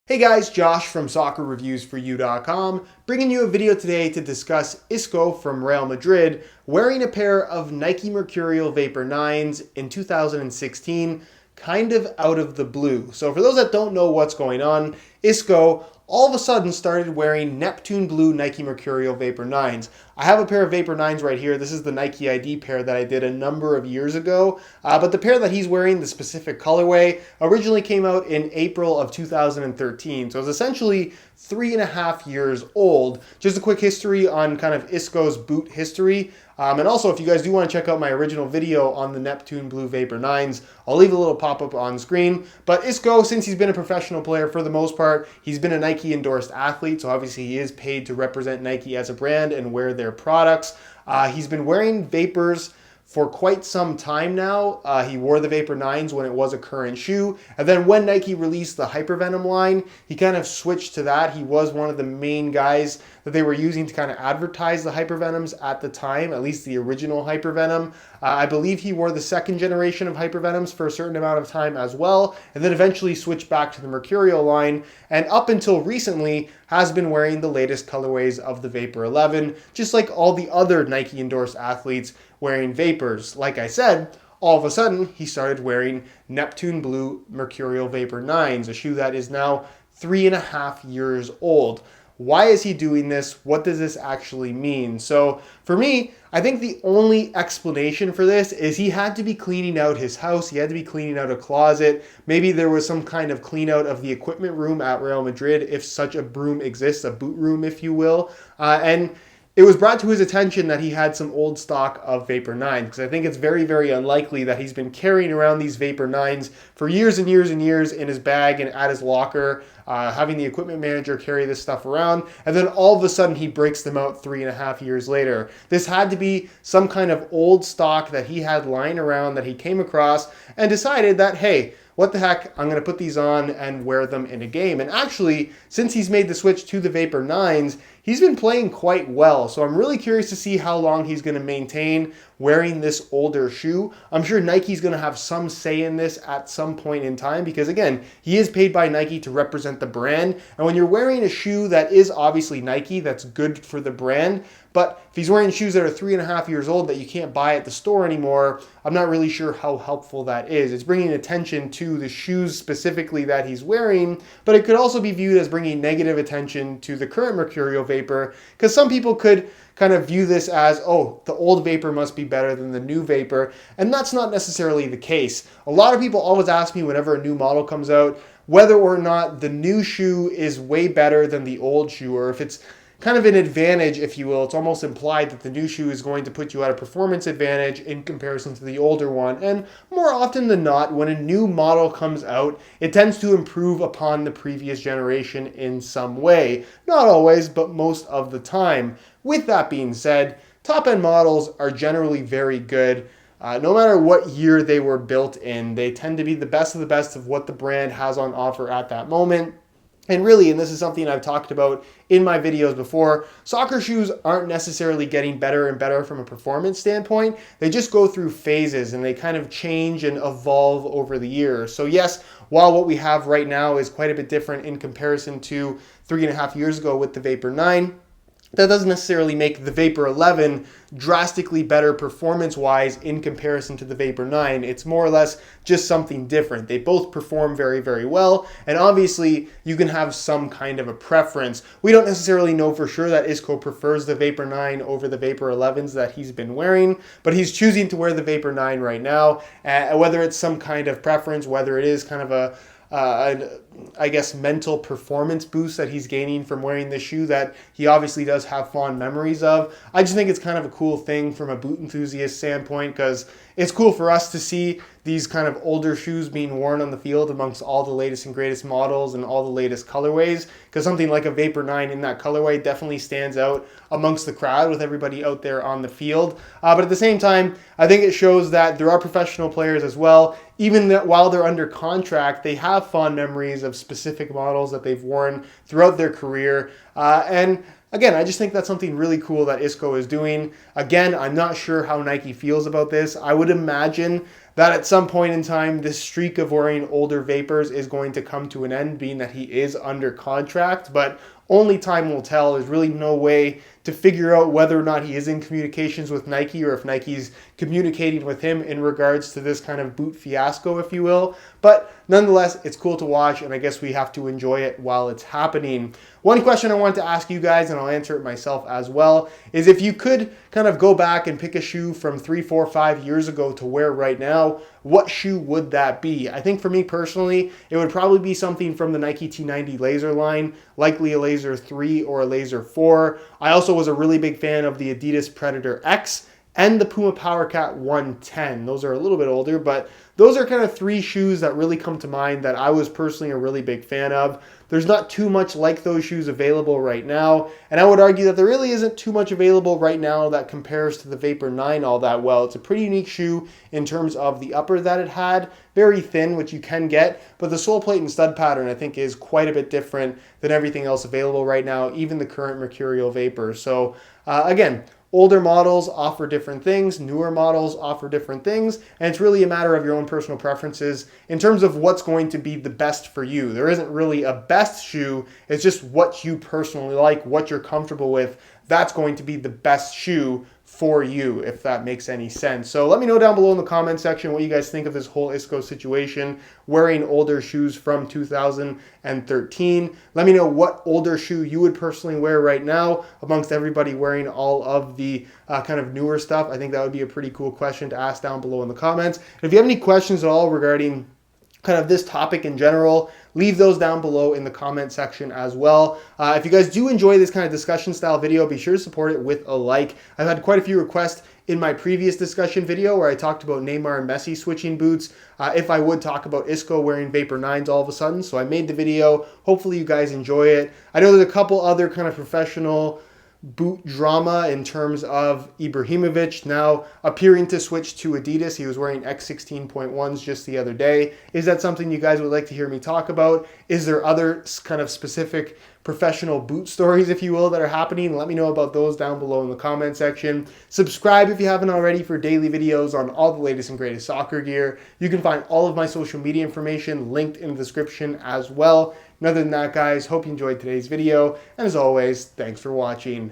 Hey guys, Josh from soccerreviewsforyou.com, bringing you a video today to discuss Isco from Real Madrid wearing a pair of Nike Mercurial Vapor 9s in 2016, kind of out of the blue. So for those that don't know what's going on, Isco all of a sudden started wearing Neptune Blue Nike Mercurial Vapor 9s. I have a pair of Vapor 9s right here. This is the Nike ID pair that I did a number of years ago. But the pair that he's wearing, the specific colorway, originally came out in April of 2013. So it's essentially 3.5 years old. Just a quick history on kind of Isco's boot history. And also, if you guys do want to check out my original video on the Neptune Blue Vapor 9s, I'll leave a little pop-up on screen. But Isco, since he's been a professional player for the most part, he's been a Nike endorsed athlete, so obviously he is paid to represent Nike as a brand and wear their products. He's been wearing Vapors for quite some time now. He wore the Vapor 9s when it was a current shoe. And then when Nike released the Hypervenom line, he kind of switched to that. He was one of the main guys that they were using to kind of advertise the Hypervenoms at the time, at least the original Hypervenom. I believe he wore the second generation of Hypervenoms for a certain amount of time as well, and then eventually switched back to the Mercurial line, and up until recently has been wearing the latest colorways of the Vapor 11, just like all the other Nike endorsed athletes wearing Vapors. Like I said, all of a sudden he started wearing Neptune Blue Mercurial Vapor 9s, a shoe that is now 3.5 years old. Why is he doing this? What does this actually mean? So for me, I think the only explanation for this is he had to be cleaning out his house. He had to be cleaning out a closet. Maybe there was some kind of clean out of the equipment room at Real Madrid, if such a room exists, a boot room, if you will. And it was brought to his attention that he had some old stock of Vapor 9s, because I think it's very, very unlikely that he's been carrying around these Vapor 9s for years and years and years in his bag and at his locker, having the equipment manager carry this stuff around, and then all of a sudden he breaks them out 3.5 years later. This had to be some kind of old stock that he had lying around that he came across and decided that, hey, what the heck, I'm going to put these on and wear them in a game. And actually, since he's made the switch to the Vapor 9s, he's been playing quite well. So I'm really curious to see how long he's going to maintain wearing this older shoe. I'm sure Nike's going to have some say in this at some point in time because, again, he is paid by Nike to represent the brand. And when you're wearing a shoe that is obviously Nike, that's good for the brand, but if he's wearing shoes that are 3.5 years old that you can't buy at the store anymore, I'm not really sure how helpful that is. It's bringing attention to the shoes specifically that he's wearing, but it could also be viewed as bringing negative attention to the current Mercurial Vapor, because some people could kind of view this as, oh, the old Vapor must be better than the new Vapor, and that's not necessarily the case. A lot of people always ask me whenever a new model comes out whether or not the new shoe is way better than the old shoe, or if it's kind of an advantage, if you will. It's almost implied that the new shoe is going to put you at a performance advantage in comparison to the older one. And more often than not, when a new model comes out, it tends to improve upon the previous generation in some way. Not always, but most of the time. With that being said, top-end models are generally very good. No matter what year they were built in, they tend to be the best of what the brand has on offer at that moment. And really, and this is something I've talked about in my videos before, soccer shoes aren't necessarily getting better and better from a performance standpoint. They just go through phases and they kind of change and evolve over the years. So yes, while what we have right now is quite a bit different in comparison to 3.5 years ago with the Vapor 9, that doesn't necessarily make the Vapor 11 drastically better performance-wise in comparison to the Vapor 9. It's more or less just something different. They both perform very, very well, and obviously you can have some kind of a preference. We don't necessarily know for sure that Isco prefers the Vapor 9 over the Vapor 11s that he's been wearing, but he's choosing to wear the Vapor 9 right now. Whether it's some kind of preference, whether it is kind of I guess, mental performance boost that he's gaining from wearing this shoe that he obviously does have fond memories of. I just think it's kind of a cool thing from a boot enthusiast standpoint, because it's cool for us to see these kind of older shoes being worn on the field amongst all the latest and greatest models and all the latest colorways, because something like a Vapor 9 in that colorway definitely stands out amongst the crowd with everybody out there on the field. But at the same time, I think it shows that there are professional players as well. Even that while they're under contract, they have fond memories of specific models that they've worn throughout their career. And again, I just think that's something really cool that Isco is doing. Again, I'm not sure how Nike feels about this. I would imagine that at some point in time, this streak of wearing older vapors is going to come to an end, being that he is under contract, but only time will tell. There's really no way to figure out whether or not he is in communications with Nike or if Nike's communicating with him in regards to this kind of boot fiasco, if you will. But nonetheless, it's cool to watch, and I guess we have to enjoy it while it's happening. One question I want to ask you guys, and I'll answer it myself as well, is if you could kind of go back and pick a shoe from 3, 4, 5 years ago to wear right now, what shoe would that be? I think for me personally, it would probably be something from the Nike T90 Laser line, likely a Laser 3 or a Laser 4. I also was a really big fan of the Adidas Predator X and the Puma Powercat 110. Those are a little bit older, but those are kind of 3 shoes that really come to mind that I was personally a really big fan of. There's not too much like those shoes available right now, and I would argue that there really isn't too much available right now that compares to the Vapor 9 all that well. It's a pretty unique shoe in terms of the upper that it had, very thin, which you can get, but the sole plate and stud pattern I think is quite a bit different than everything else available right now, even the current Mercurial Vapor. So again, older models offer different things, newer models offer different things, and it's really a matter of your own personal preferences in terms of what's going to be the best for you. There isn't really a best shoe, it's just what you personally like, what you're comfortable with. That's going to be the best shoe for you, if that makes any sense. So let me know down below in the comment section what you guys think of this whole Isco situation, wearing older shoes from 2013. Let me know what older shoe you would personally wear right now amongst everybody wearing all of the kind of newer stuff. I think that would be a pretty cool question to ask down below in the comments. And if you have any questions at all regarding kind of this topic in general, leave those down below in the comment section as well. If you guys do enjoy this kind of discussion style video, be sure to support it with a like. I've had quite a few requests in my previous discussion video where I talked about Neymar and Messi switching boots, if I would talk about Isco wearing Vapor 9s all of a sudden. So I made the video. Hopefully you guys enjoy it. I know there's a couple other kind of professional boot drama in terms of Ibrahimovic now appearing to switch to Adidas. He was wearing X16.1s just the other day. Is that something you guys would like to hear me talk about? Is there other kind of specific professional boot stories, if you will, that are happening? Let me know about those down below in the comment section. Subscribe if you haven't already for daily videos on all the latest and greatest soccer gear. You can find all of my social media information linked in the description as well. And other than that, guys, hope you enjoyed today's video. And as always, thanks for watching.